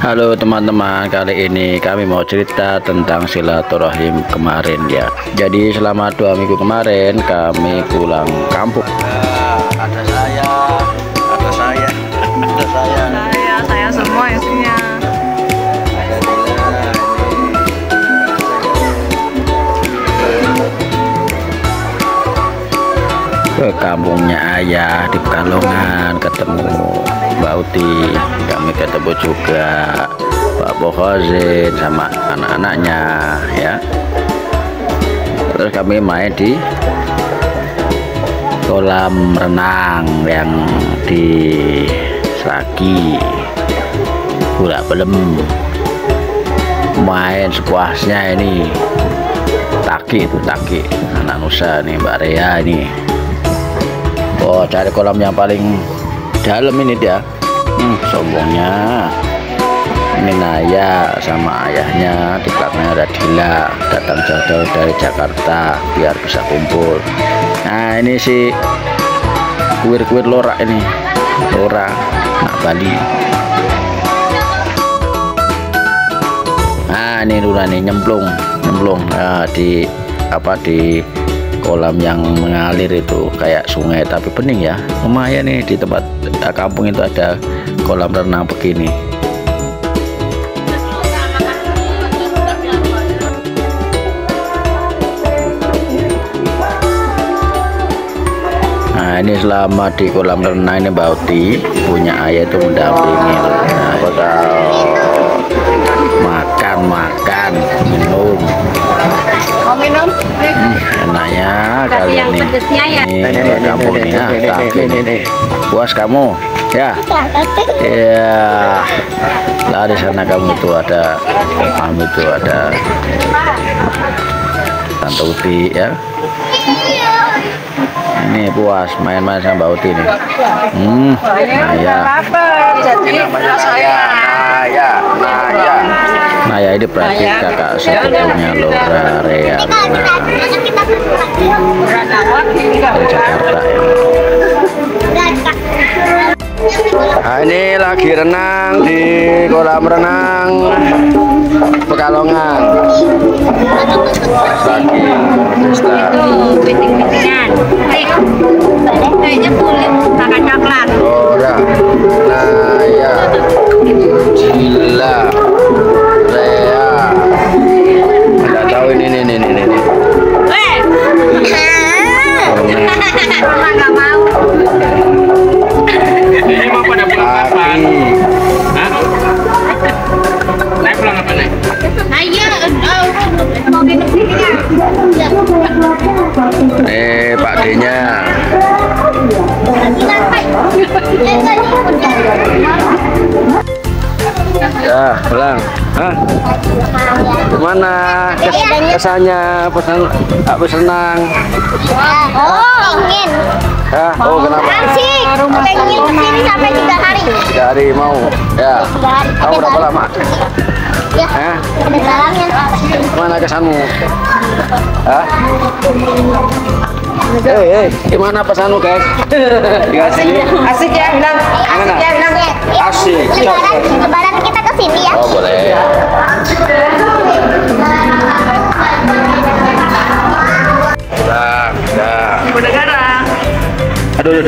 Halo teman-teman, kali ini kami mau cerita tentang silaturahim kemarin ya. Jadi selama 2 minggu kemarin kami pulang kampung. Ada saya semua isinya. Ke kampungnya ayah di Pekalongan, ketemu Mbak Uti, kami ketemu juga Pak Bohozin sama anak-anaknya ya. Terus kami main di kolam renang yang di Sragi, Bulak Belem, main sepuasnya ini. Taki itu Taki, anak Nusa nih, Mbak Rea ini. Oh, cari kolam yang paling dalam ini dia. Sombongnya. Ini Naya sama ayahnya, di belakangnya ada Dila, datang jauh-jauh dari Jakarta biar bisa kumpul. Nah, ini si kuir-kuir Lora ini. Lora anak Bali. Nah, ini Luna nih nyemplung di kolam yang mengalir itu kayak sungai tapi bening ya. Lumayan nih, di tempat kampung itu ada kolam renang begini. Nah, ini selama di kolam renang ini Mbak Uti punya ayah itu mendampingi. Nah, makan minum. Mau minum? Enaknya kali yang ini. pedesnya ya. Ini kampung ini, ini. Puas kamu? Ya. Iya. Lah di sana kamu tuh ada, Tante Uti ya. Ini puas main-main sama Mbak Uti nih. Naya. Namanya saya Naya ini berarti kakak sepupunya Lora Rea dari Jakarta ya. Nah, ini lagi renang di kolam renang Pekalongan. Lagi pesta. Piting-pitingan. Kayaknya kulit makan coklat. Lora, Naya, Dila, Rea. Nggak tahu ini. Mama nggak mau. Ini mau pada pulang kapan? Hah? Naik pulang apa naik? Ayo, mau minum sini ya? Pak D-nya. Ya, pulang. Hah? Gimana kesannya habis renang? Oh, ingin. Hah? Oh, kenapa? Asik. Pengen kesini sampai 3 hari. 3 hari mau. Ya. 3 hari. Kamu berapa lama? Ya. Hah? Ada salamnya. Gimana kesanmu? Hah? Gimana pesanmu guys? Asik ya, bilang. Asik ya, bilang. Asik. Lebaran kita kesini ya. Oh, boleh. Pulang, ya. Ibu negara. Aduh.